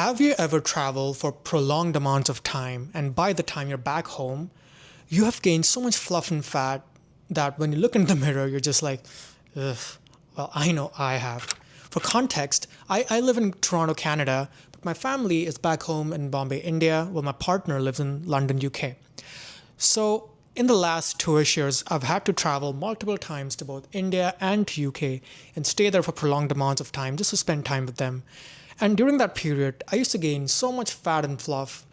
Have you ever traveled for prolonged amounts of time and by the time you're back home, you have gained so much fluff and fat that when you look in the mirror, you're just like, ugh. Well, I know I have. For context, I live in Toronto, Canada, but my family is back home in Bombay, India, while my partner lives in London, UK. So in the last 2-ish years, I've had to travel multiple times to both India and to UK and stay there for prolonged amounts of time just to spend time with them. And during that period, I used to gain so much fat and fluff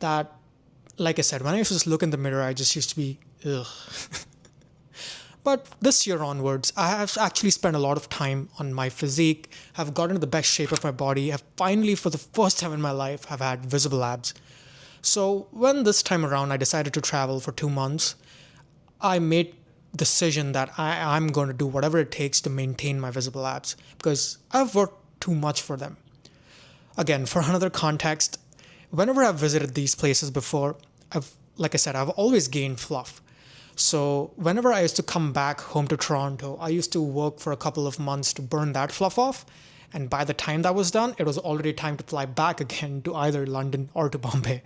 that, like I said, when I used to just look in the mirror, I just used to be, ugh. But this year onwards, I have actually spent a lot of time on my physique, have gotten to the best shape of my body, have finally, for the first time in my life, have had visible abs. So when this time around I decided to travel for 2 months, I made the decision that I'm going to do whatever it takes to maintain my visible abs because I've worked too much for them. Again, for another context, whenever I've visited these places before, like I said, I've always gained fluff. So whenever I used to come back home to Toronto, I used to work for a couple of months to burn that fluff off. And by the time that was done, it was already time to fly back again to either London or to Bombay.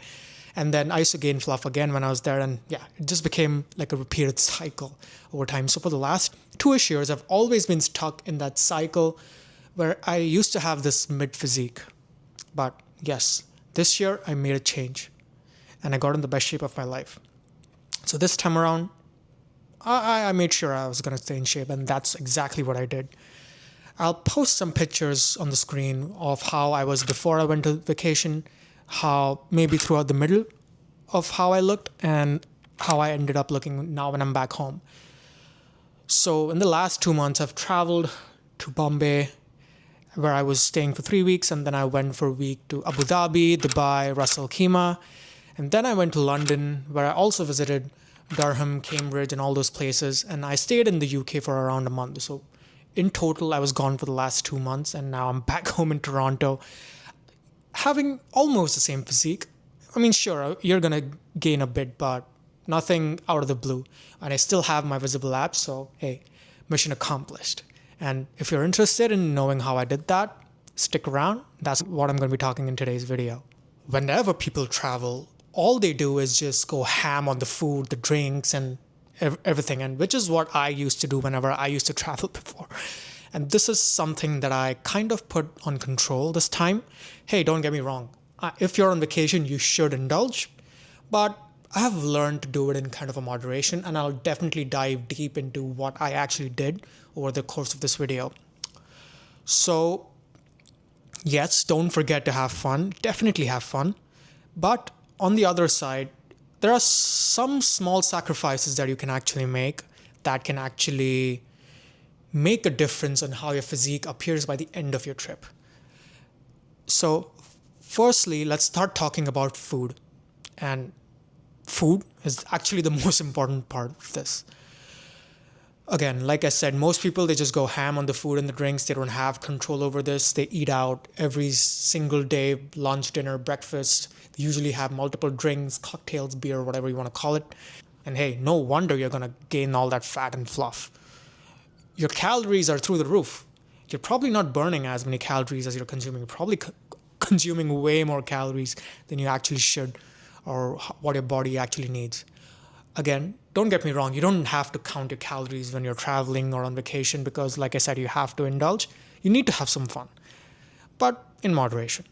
And then I used to gain fluff again when I was there. And yeah, it just became like a repeated cycle over time. So for the last 2-ish years, I've always been stuck in that cycle where I used to have this mid physique. But yes, this year I made a change and I got in the best shape of my life. So this time around, I made sure I was going to stay in shape, and that's exactly what I did. I'll post some pictures on the screen of how I was before I went to vacation, how maybe throughout the middle of how I looked, and how I ended up looking now when I'm back home. So in the last 2 months, I've traveled to Bombay, where I was staying for 3 weeks, and then I went for a week to Abu Dhabi, Dubai, Ras Al Khaimah, and then I went to London, where I also visited Durham, Cambridge, and all those places, and I stayed in the UK for around a month. So in total, I was gone for the last 2 months, and now I'm back home in Toronto, having almost the same physique. I mean, sure, you're gonna gain a bit, but nothing out of the blue. And I still have my visible abs, so hey, mission accomplished. And if you're interested in knowing how I did that, stick around. That's what I'm going to be talking in today's video. Whenever people travel, all they do is just go ham on the food, the drinks, and everything. And which is what I used to do whenever I used to travel before. And this is something that I kind of put on control this time. Hey, don't get me wrong. If you're on vacation, you should indulge. But I have learned to do it in kind of a moderation, and I'll definitely dive deep into what I actually did over the course of this video. So yes, don't forget to have fun. Definitely have fun. But on the other side, there are some small sacrifices that you can actually make that can actually make a difference on how your physique appears by the end of your trip. So firstly, let's start talking about food. And food is actually the most important part of this. Again, like I said, most people, they just go ham on the food and the drinks. They don't have control over this. They eat out every single day, lunch, dinner, breakfast. They usually have multiple drinks, cocktails, beer, whatever you want to call it. And hey, no wonder you're going to gain all that fat and fluff. Your calories are through the roof. You're probably not burning as many calories as you're consuming. You're probably consuming way more calories than you actually should or what your body actually needs. Again, don't get me wrong, you don't have to count your calories when you're traveling or on vacation because, like I said, you have to indulge. You need to have some fun, but in moderation.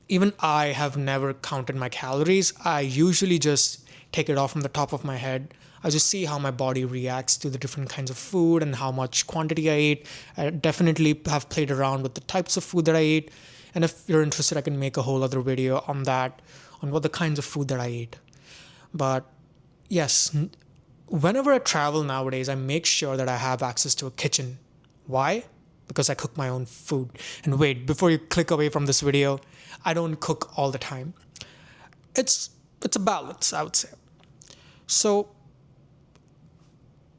Even I have never counted my calories. I usually just take it off from the top of my head. I just see how my body reacts to the different kinds of food and how much quantity I eat. I definitely have played around with the types of food that I eat. And if you're interested, I can make a whole other video on that, on what the kinds of food that I eat. But yes, whenever I travel nowadays, I make sure that I have access to a kitchen. Why? Because I cook my own food. And wait, before you click away from this video, I don't cook all the time. It's a balance, I would say. So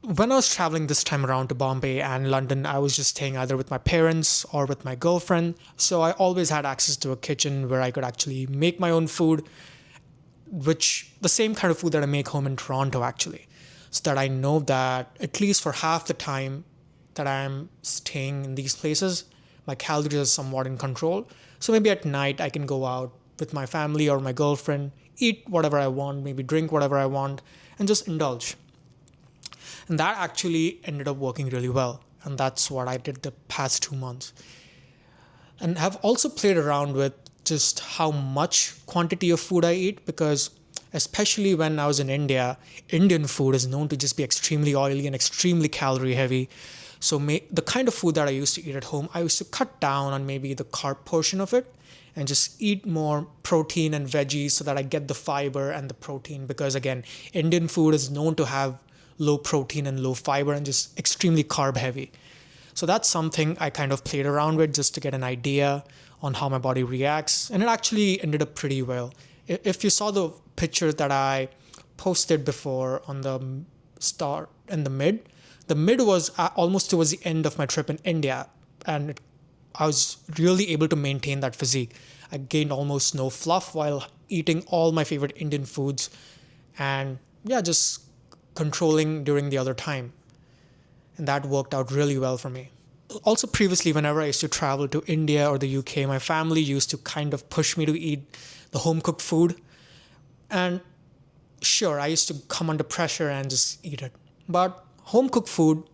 when I was traveling this time around to Bombay and London, I was just staying either with my parents or with my girlfriend. So I always had access to a kitchen where I could actually make my own food, which the same kind of food that I make home in Toronto actually. So that I know that at least for half the time that I'm staying in these places, my calories are somewhat in control. So maybe at night I can go out with my family or my girlfriend, eat whatever I want, maybe drink whatever I want, and just indulge. And that actually ended up working really well. And that's what I did the past 2 months. And have also played around with just how much quantity of food I eat, because especially when I was in India, Indian food is known to just be extremely oily and extremely calorie heavy. So the kind of food that I used to eat at home, I used to cut down on maybe the carb portion of it and just eat more protein and veggies so that I get the fiber and the protein. Because again, Indian food is known to have low protein and low fiber and just extremely carb heavy. So that's something I kind of played around with just to get an idea on how my body reacts. And it actually ended up pretty well. If you saw the picture that I posted before on the start and the mid was almost towards the end of my trip in India. And I was really able to maintain that physique. I gained almost no fluff while eating all my favorite Indian foods. And yeah, just controlling during the other time. And that worked out really well for me. Also, previously, whenever I used to travel to India or the UK, my family used to kind of push me to eat the home cooked food. And sure, I used to come under pressure and just eat it. But home cooked food,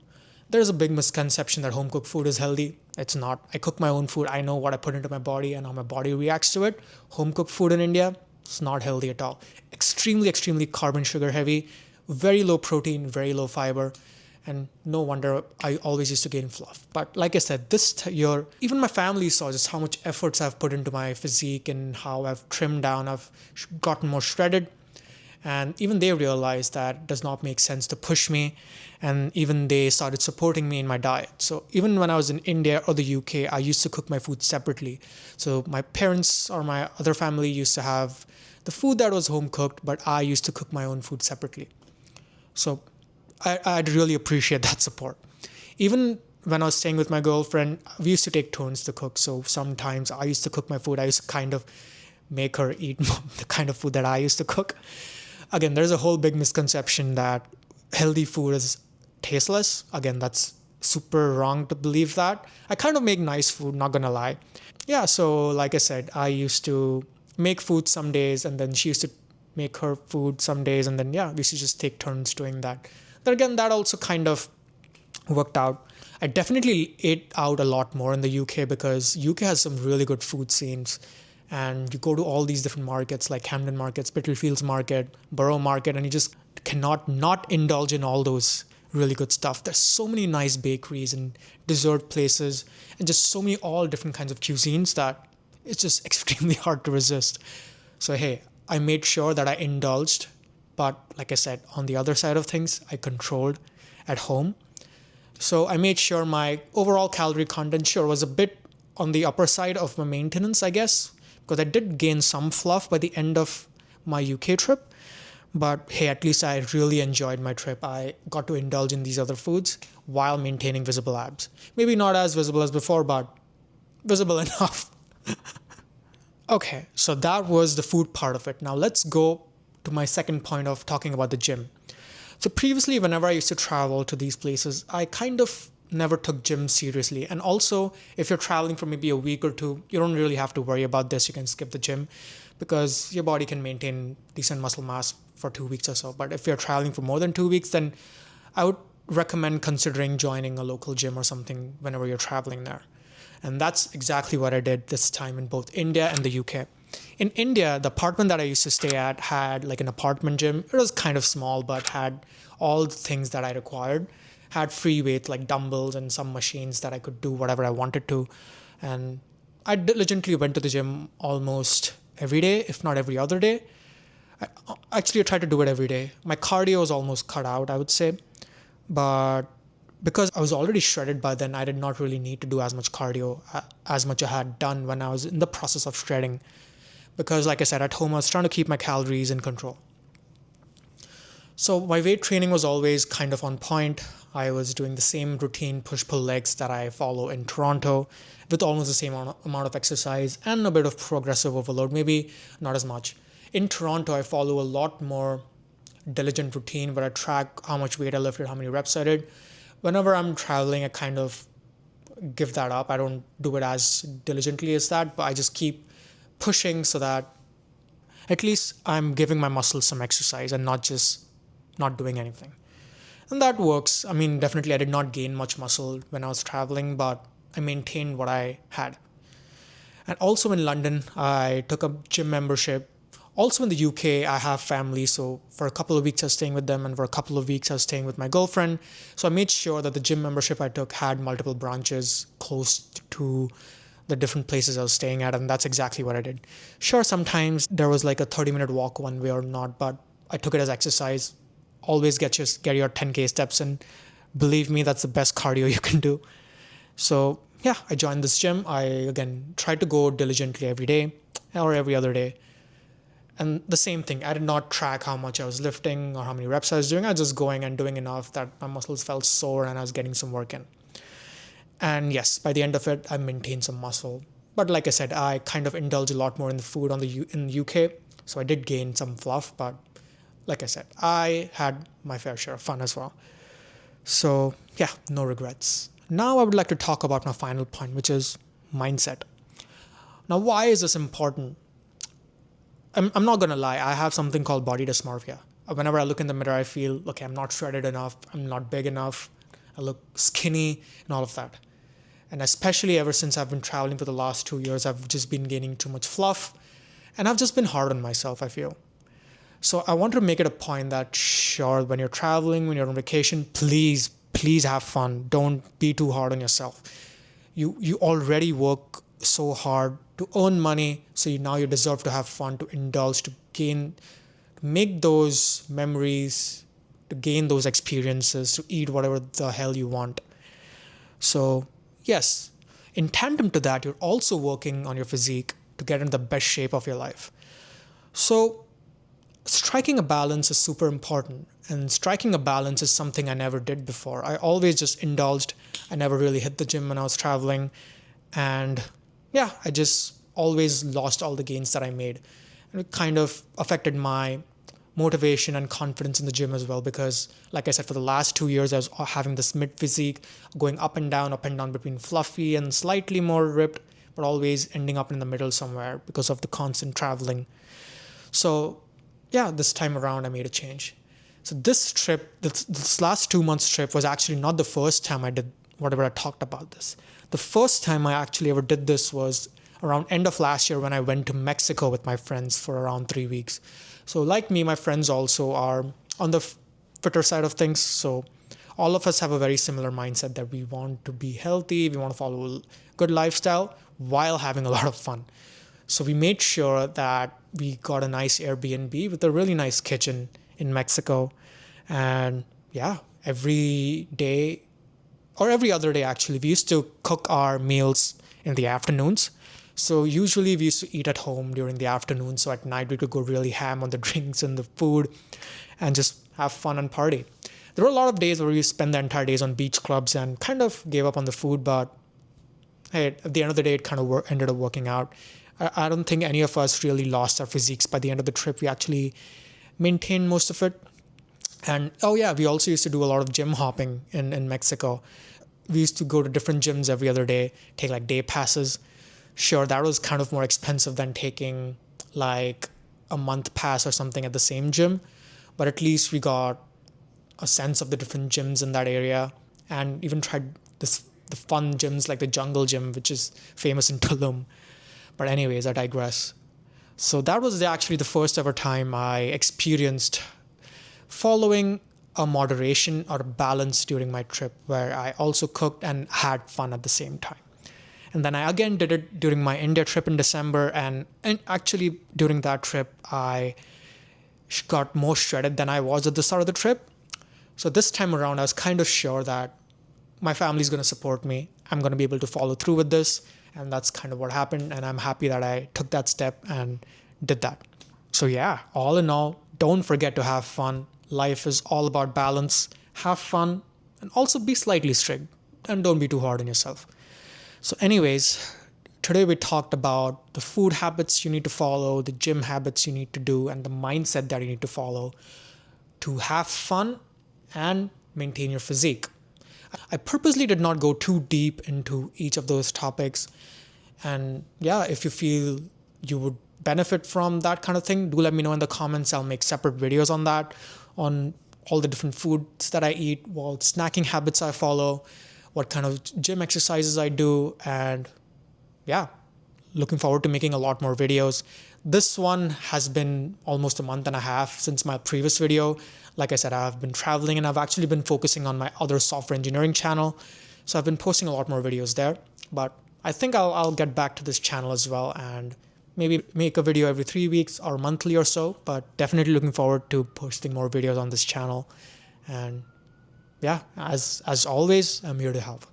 there's a big misconception that home cooked food is healthy. It's not. I cook my own food. I know what I put into my body and how my body reacts to it. Home cooked food in India, it's not healthy at all. Extremely, extremely carbon sugar heavy, very low protein, very low fiber. And no wonder I always used to gain fluff. But like I said, this year, even my family saw just how much efforts I've put into my physique and how I've trimmed down, I've gotten more shredded. And even they realized that it does not make sense to push me. And even they started supporting me in my diet. So even when I was in India or the UK, I used to cook my food separately. So my parents or my other family used to have the food that was home cooked, but I used to cook my own food separately. So I'd really appreciate that support. Even when I was staying with my girlfriend, we used to take turns to cook. So sometimes I used to cook my food. I used to kind of make her eat the kind of food that I used to cook. Again, there's a whole big misconception that healthy food is tasteless. Again, that's super wrong to believe that. I kind of make nice food, not gonna lie. Yeah, so like I said, I used to make food some days and then she used to make her food some days, and then yeah, we used to just take turns doing that. But again, that also kind of worked out. I definitely ate out a lot more in the UK because UK has some really good food scenes. And you go to all these different markets like Camden Market, Spitalfields Market, Borough Market, and you just cannot not indulge in all those really good stuff. There's so many nice bakeries and dessert places and just so many all different kinds of cuisines that it's just extremely hard to resist. So hey, I made sure that I indulged, but like I said, on the other side of things, I controlled at home. So I made sure my overall calorie content sure was a bit on the upper side of my maintenance, I guess, because I did gain some fluff by the end of my UK trip. But hey, at least I really enjoyed my trip. I got to indulge in these other foods while maintaining visible abs. Maybe not as visible as before, but visible enough. Okay, so that was the food part of it. Now let's go to my second point of talking about the gym. So previously, whenever I used to travel to these places, I kind of never took gym seriously. And also, if you're traveling for maybe a week or two, you don't really have to worry about this. You can skip the gym because your body can maintain decent muscle mass for 2 weeks or so. But if you're traveling for more than 2 weeks, then I would recommend considering joining a local gym or something whenever you're traveling there. And that's exactly what I did this time in both India and the UK. In India, the apartment that I used to stay at had like an apartment gym. It was kind of small, but had all the things that I required. Had free weights like dumbbells and some machines that I could do whatever I wanted to. And I diligently went to the gym almost every day, if not every other day. I tried to do it every day. My cardio was almost cut out, I would say. But because I was already shredded by then, I did not really need to do as much cardio as much I had done when I was in the process of shredding. Because like I said, at home, I was trying to keep my calories in control. So my weight training was always kind of on point. I was doing the same routine push-pull legs that I follow in Toronto with almost the same amount of exercise and a bit of progressive overload, maybe not as much. In Toronto, I follow a lot more diligent routine where I track how much weight I lifted, how many reps I did. Whenever I'm traveling, I kind of give that up. I don't do it as diligently as that, but I just keep pushing so that at least I'm giving my muscles some exercise and not just not doing anything. And that works. I mean, definitely I did not gain much muscle when I was traveling, but I maintained what I had. And also in London, I took a gym membership. Also in the UK, I have family. So for a couple of weeks, I was staying with them. And for a couple of weeks, I was staying with my girlfriend. So I made sure that the gym membership I took had multiple branches close to the different places I was staying at. And that's exactly what I did. Sure, sometimes there was like a 30-minute walk one way or not, but I took it as exercise. Always get your 10K steps in. Believe me, that's the best cardio you can do. So yeah, I joined this gym. I again tried to go diligently every day or every other day. And the same thing, I did not track how much I was lifting or how many reps I was doing. I was just going and doing enough that my muscles felt sore and I was getting some work in. And yes, by the end of it, I maintained some muscle. But like I said, I kind of indulge a lot more in the food in the UK. So I did gain some fluff, but like I said, I had my fair share of fun as well. So yeah, no regrets. Now I would like to talk about my final point, which is mindset. Now, why is this important? I'm not going to lie. I have something called body dysmorphia. Whenever I look in the mirror, I feel, okay, I'm not shredded enough. I'm not big enough. I look skinny and all of that. And especially ever since I've been traveling for the last 2 years, I've just been gaining too much fluff. And I've just been hard on myself, I feel. So I want to make it a point that, sure, when you're traveling, when you're on vacation, please have fun. Don't be too hard on yourself. You already work so hard to earn money, so now you deserve to have fun, to indulge, to make those memories, to gain those experiences, to eat whatever the hell you want. So yes, in tandem to that, you're also working on your physique to get in the best shape of your life. So striking a balance is super important, and striking a balance is something I never did before. I always just indulged. I never really hit the gym when I was traveling, and yeah, I just always lost all the gains that I made, and it kind of affected my motivation and confidence in the gym as well, because like I said, for the last 2 years I was having this mid physique, going up and down between fluffy and slightly more ripped, but always ending up in the middle somewhere because of the constant traveling. So yeah, this time around I made a change. So this last 2 months trip was actually not the first time I did whatever I talked about this. The first time I actually ever did this was around end of last year when I went to Mexico with my friends for around 3 weeks. So like me, my friends also are on the fitter side of things. So all of us have a very similar mindset that we want to be healthy, we want to follow a good lifestyle while having a lot of fun. So we made sure that we got a nice Airbnb with a really nice kitchen in Mexico. And yeah, every day or every other day, actually, we used to cook our meals in the afternoons. So usually we used to eat at home during the afternoon. So at night we could go really ham on the drinks and the food and just have fun and party. There were a lot of days where we spent the entire days on beach clubs and kind of gave up on the food. But hey, at the end of the day, it kind of ended up working out. I don't think any of us really lost our physiques by the end of the trip. We actually maintained most of it. And oh yeah, we also used to do a lot of gym hopping in Mexico. We used to go to different gyms every other day, take like day passes. Sure, that was kind of more expensive than taking like a month pass or something at the same gym. But at least we got a sense of the different gyms in that area, and even tried the fun gyms like the jungle gym, which is famous in Tulum. But anyways, I digress. So that was actually the first ever time I experienced following a moderation or a balance during my trip, where I also cooked and had fun at the same time. And then I again did it during my India trip in December. And actually during that trip, I got more shredded than I was at the start of the trip. So this time around, I was kind of sure that my family's going to support me. I'm going to be able to follow through with this. And that's kind of what happened. And I'm happy that I took that step and did that. So yeah, all in all, don't forget to have fun. Life is all about balance. Have fun and also be slightly strict, and don't be too hard on yourself. So anyways, today we talked about the food habits you need to follow, the gym habits you need to do, and the mindset that you need to follow to have fun and maintain your physique. I purposely did not go too deep into each of those topics. And yeah, if you feel you would benefit from that kind of thing, do let me know in the comments. I'll make separate videos on that, on all the different foods that I eat, what snacking habits I follow, what kind of gym exercises I do, and yeah, looking forward to making a lot more videos. This one has been almost a month and a half since my previous video. Like I said, I've been traveling and I've actually been focusing on my other software engineering channel. So I've been posting a lot more videos there. But I think I'll get back to this channel as well and maybe make a video every 3 weeks or monthly or so. But definitely looking forward to posting more videos on this channel. And yeah, as always, I'm here to help.